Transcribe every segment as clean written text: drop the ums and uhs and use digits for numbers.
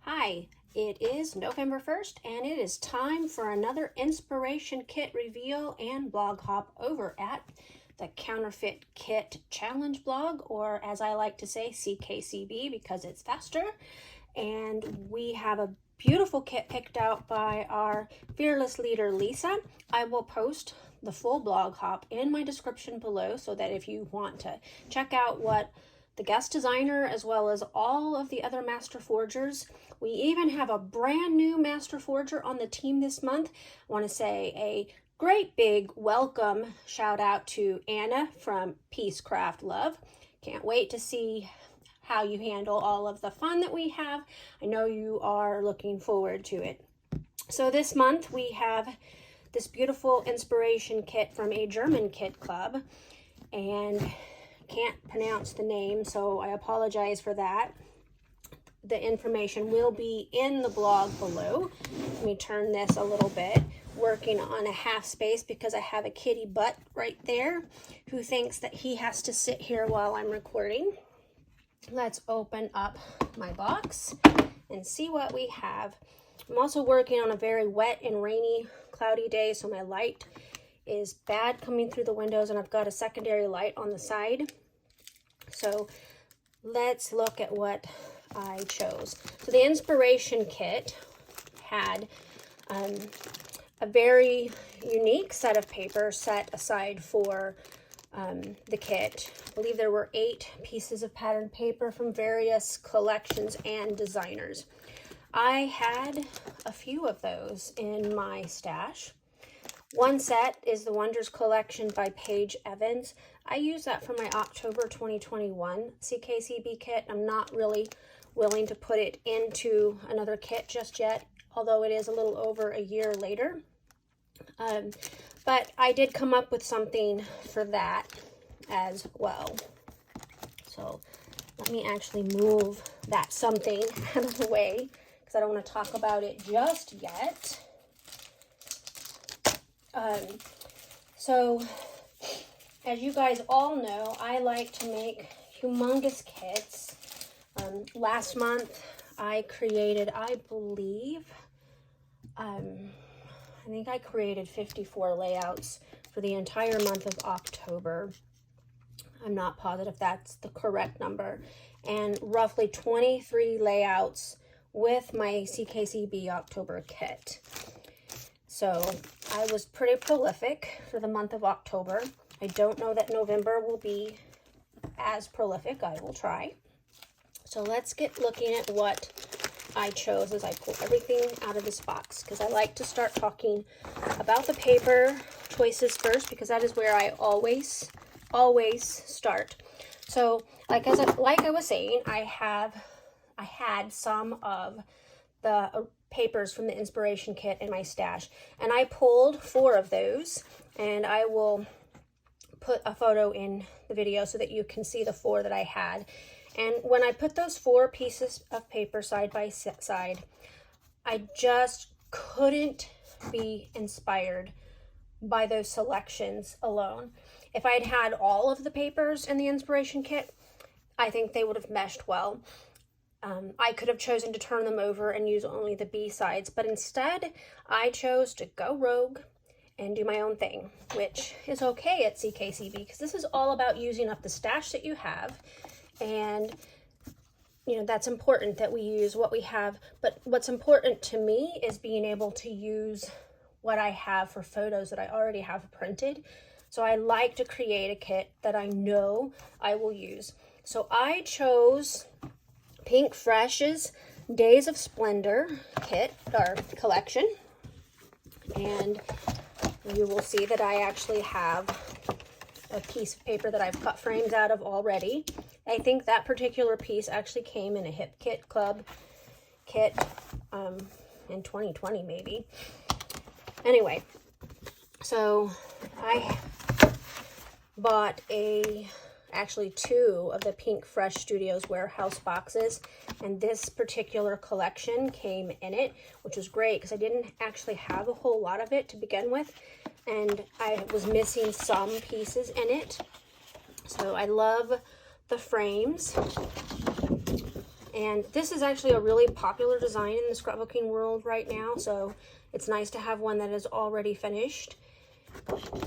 Hi, it is November 1st and it is time for another inspiration kit reveal and blog hop over at the Counterfeit Kit Challenge blog, or as I like to say, CKCB because it's faster. And we have a beautiful kit picked out by our fearless leader, Lisa. I will post the full blog hop in my description below so that if you want to check out what the guest designer as well as all of the other master forgers. We even have a brand new master forger on the team this month. I want to say a great big welcome shout out to Anna from Peace Craft Love. Can't wait to see how you handle all of the fun that we have. I know you are looking forward to it. So this month we have this beautiful inspiration kit from a German kit club, and can't pronounce the name, so I apologize for that. The information will be in the blog below. Let me turn this a little bit. Working on a half space because I have a kitty butt right there who thinks that he has to sit here while I'm recording. Let's open up my box and see what we have. I'm also working on a very wet and rainy, cloudy day, so my light is bad coming through the windows, and I've got a secondary light on the side. So let's look at what I chose. So the inspiration kit had a very unique set of paper set aside for the kit. I believe there were 8 pieces of patterned paper from various collections and designers. I had a few of those in my stash. One set is the Wonders Collection by Paige Evans. I use that for my October 2021 CKCB kit. I'm not really willing to put it into another kit just yet, although it is a little over a year later. But I did come up with something for that as well. So let me actually move that something out of the way because I don't want to talk about it just yet. So as you guys all know, I like to make humongous kits. Last month I created, I believe, I think I created 54 layouts for the entire month of October. I'm not positive that's the correct number. And roughly 23 layouts with my CKCB October kit. So I was pretty prolific for the month of October. I don't know that November will be as prolific. I will try. So let's get looking at what I chose as I pull everything out of this box, because I like to start talking about the paper choices first, because that is where I always start. So like I was saying, I had some of the papers from the inspiration kit in my stash, and I pulled 4 of those, and I will put a photo in the video so that you can see the 4 that I had. And when I put those 4 pieces of paper side by side, I just couldn't be inspired by those selections alone. If I'd had all of the papers in the inspiration kit, I think they would have meshed well. I could have chosen to turn them over and use only the B sides, but instead I chose to go rogue and do my own thing, which is okay at CKCB because this is all about using up the stash that you have. And you know, that's important that we use what we have, but what's important to me is being able to use what I have for photos that I already have printed. So I like to create a kit that I know I will use. So I chose Pink Fresh's Days of Splendor kit or collection, and you will see that I actually have a piece of paper that I've cut frames out of already. I think that particular piece actually came in a Hip Kit Club kit in 2020 maybe. Anyway, so I bought actually 2 of the Pink Fresh Studios warehouse boxes, and this particular collection came in it, which was great because I didn't actually have a whole lot of it to begin with, and I was missing some pieces in it. So I love the frames, And this is actually a really popular design in the scrapbooking world right now, so it's nice to have one that is already finished.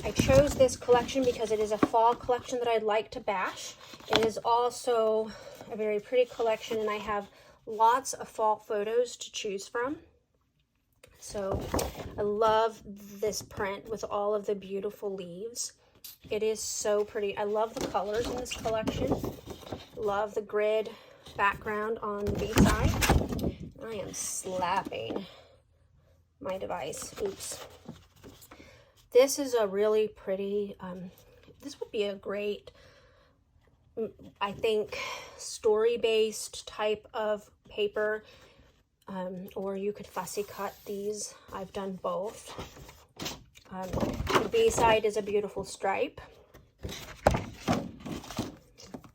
I chose this collection because it is a fall collection that I'd like to bash. It is also a very pretty collection, and I have lots of fall photos to choose from. So I love this print with all of the beautiful leaves. It is so pretty. I love the colors in this collection. Love the grid background on the B-side. I am slapping my device. Oops. This is a really pretty, this would be a great, I think, story-based type of paper, or you could fussy cut these. I've done both. The B-side is a beautiful stripe.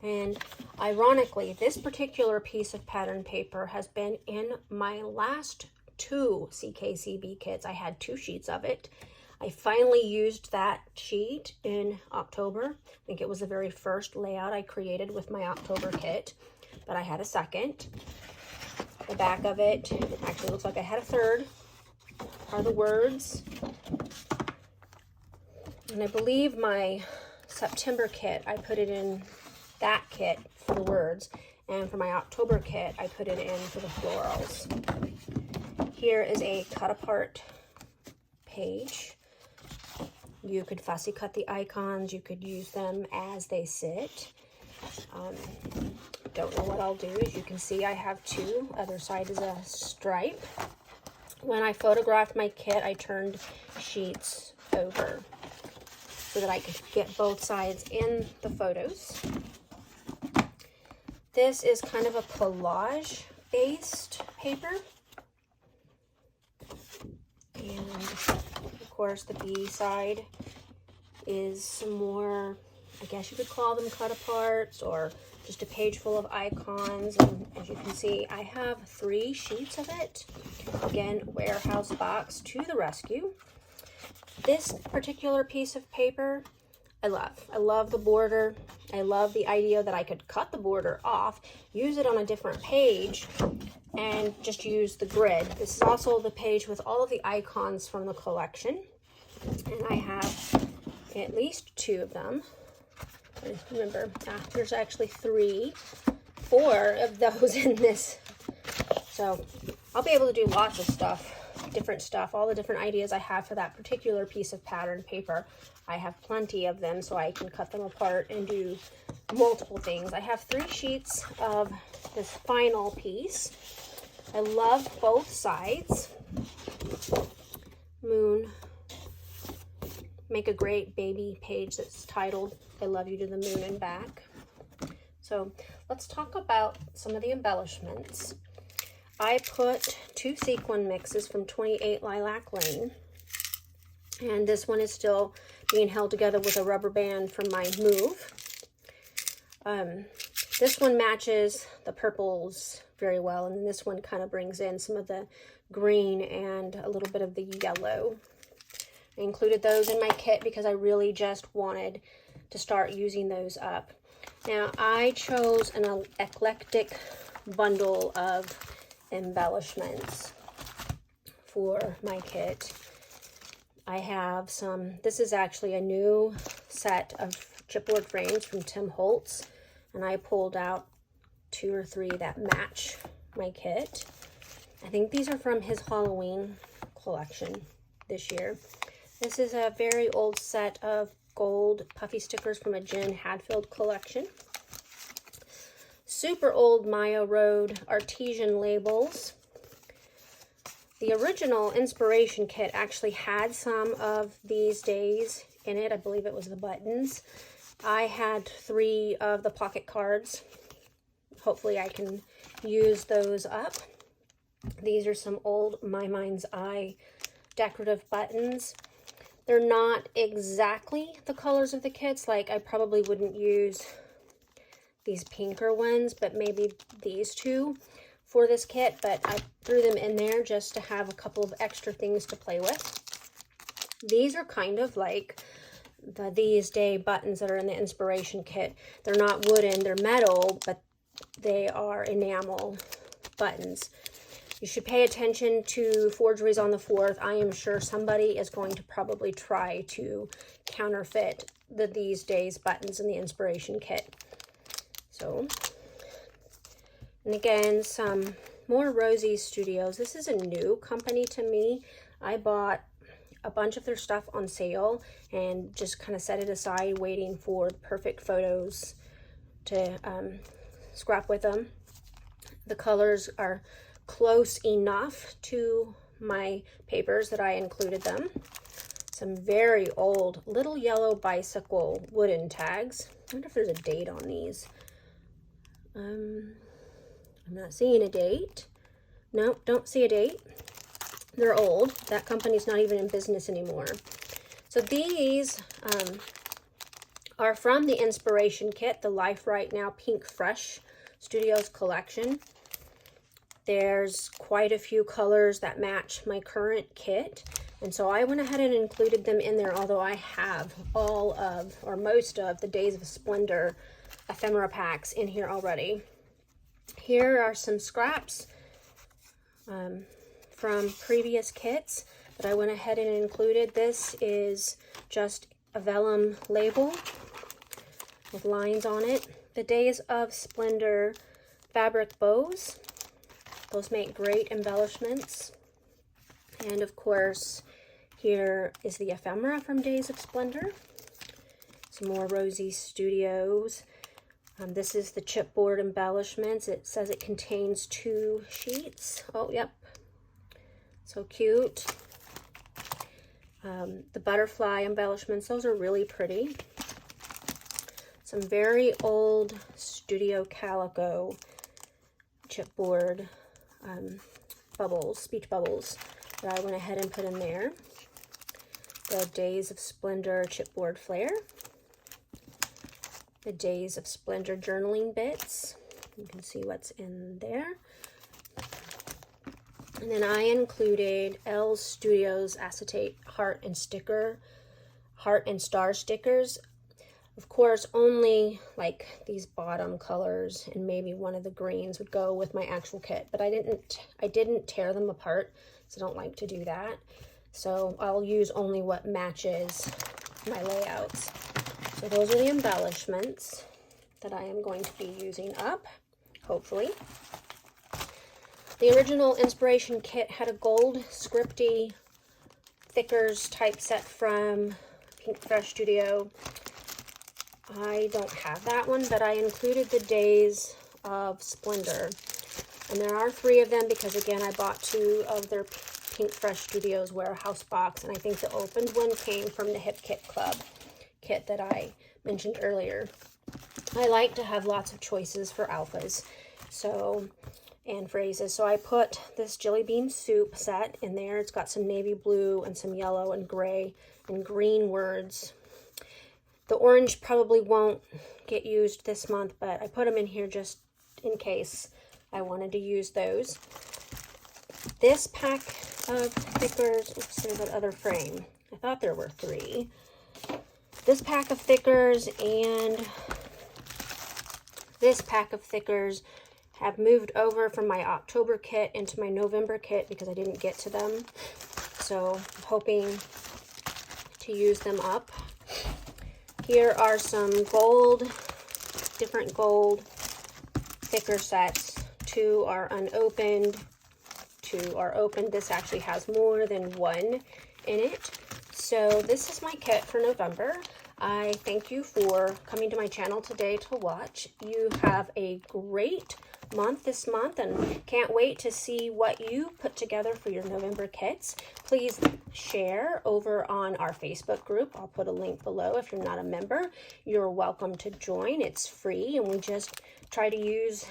And ironically, this particular piece of pattern paper has been in my last 2 CKCB kits. I had 2 sheets of it. I finally used that sheet in October. I think it was the very first layout I created with my October kit, but I had a second. The back of it actually looks like I had a third, are the words. And I believe my September kit, I put it in that kit for the words, and for my October kit, I put it in for the florals. Here is a cut apart page. You could fussy cut the icons, you could use them as they sit. Don't know what I'll do. As you can see, I have 2. Other side is a stripe. When I photographed my kit, I turned sheets over so that I could get both sides in the photos. This is kind of a collage-based paper. And of course, the B side is some more, I guess you could call them cut aparts, or just a page full of icons. And as you can see, I have 3 sheets of it. Again, warehouse box to the rescue. This particular piece of paper, I love. I love the border. I love the idea that I could cut the border off, use it on a different page, and just use the grid. This is also the page with all of the icons from the collection. And I have at least 2 of them. Remember, there's actually 4 of those in this. So I'll be able to do lots of stuff, different stuff, all the different ideas I have for that particular piece of pattern paper. I have plenty of them, so I can cut them apart and do multiple things. I have 3 sheets of this final piece. I love both sides. Moon. Make a great baby page that's titled, I Love You to the Moon and Back. So let's talk about some of the embellishments. I put 2 sequin mixes from 28 Lilac Lane. And this one is still being held together with a rubber band from my move. This one matches the purples very well, and this one kind of brings in some of the green and a little bit of the yellow. I included those in my kit because I really just wanted to start using those up. Now, I chose an eclectic bundle of embellishments for my kit. I have some, this is actually a new set of chipboard frames from Tim Holtz, and I pulled out 2 or 3 that match my kit. I think these are from his Halloween collection this year. This is a very old set of gold puffy stickers from a Jen Hadfield collection. Super old Maya Road artesian labels. The original inspiration kit actually had some of these days in it. I believe it was the buttons. I had 3 of the pocket cards. Hopefully I can use those up. These are some old My Mind's Eye decorative buttons. They're not exactly the colors of the kits. Like, I probably wouldn't use these pinker ones, but maybe these 2 for this kit. But I threw them in there just to have a couple of extra things to play with. These are kind of like the These Day buttons that are in the inspiration kit. They're not wooden, they're metal, but They are enamel buttons. You should pay attention to forgeries on the 4th. I am sure somebody is going to probably try to counterfeit the These Days buttons in the inspiration kit. So, and again, some more Rosie Studios. This is a new company to me. I bought a bunch of their stuff on sale and just kind of set it aside waiting for the perfect photos to scrap with them. The colors are close enough to my papers that I included them. Some very old little yellow bicycle wooden tags. I wonder if there's a date on these. I'm not seeing a date. Nope, don't see a date. They're old. That company's not even in business anymore. So these are from the inspiration kit, the Life Right Now Pink Fresh Studios collection. There's quite a few colors that match my current kit. And so I went ahead and included them in there, although I have all of, or most of, the Days of Splendor ephemera packs in here already. Here are some scraps from previous kits that I went ahead and included. This is just a vellum label with lines on it. The Days of Splendor fabric bows. Those make great embellishments. And of course, here is the ephemera from Days of Splendor. Some more Rosie Studios. This is the chipboard embellishments. It says it contains 2 sheets. Oh, yep. So cute. The butterfly embellishments, those are really pretty. Some very old Studio Calico chipboard bubbles, speech bubbles that I went ahead and put in there. The Days of Splendor chipboard flare. The Days of Splendor journaling bits. You can see what's in there. And then I included Elle Studios acetate heart and star stickers. Of course, only like these bottom colors and maybe one of the greens would go with my actual kit, but I didn't tear them apart, so I don't like to do that. So I'll use only what matches my layouts. So those are the embellishments that I am going to be using up, hopefully. The original inspiration kit had a gold scripty thickers typeset from Pink Fresh Studio. I don't have that one, but I included the Days of Splendor. And there are 3 of them because, again, I bought 2 of their Pink Fresh Studios warehouse box, and I think the opened one came from the Hip Kit Club kit that I mentioned earlier. I like to have lots of choices for alphas and phrases. So I put this jelly bean soup set in there. It's got some navy blue and some yellow and gray and green words. The orange probably won't get used this month, but I put them in here just in case I wanted to use those. This pack of thickers, oops, there's that other frame. I thought there were 3. This pack of thickers and this pack of thickers have moved over from my October kit into my November kit because I didn't get to them. So I'm hoping to use them up. Here are some different gold thicker sets. 2 are unopened, 2 are opened. This actually has more than 1 in it. So this is my kit for November. I thank you for coming to my channel today to watch. You have a great month this month and can't wait to see what you put together for your November kits. Please share over on our Facebook group. I'll put a link below. If you're not a member, you're welcome to join. It's free, and we just try to use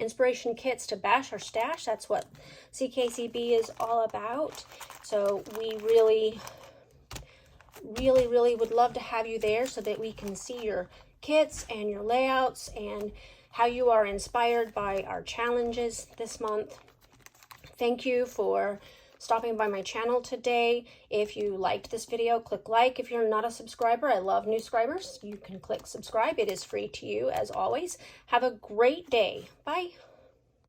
inspiration kits to bash our stash. That's what CKCB is all about. So we really would love to have you there so that we can see your kits and your layouts and how you are inspired by our challenges this month. Thank you for stopping by my channel today. If you liked this video, click like. If you're not a subscriber, I love new subscribers. You can click subscribe. It is free to you as always. Have a great day. Bye.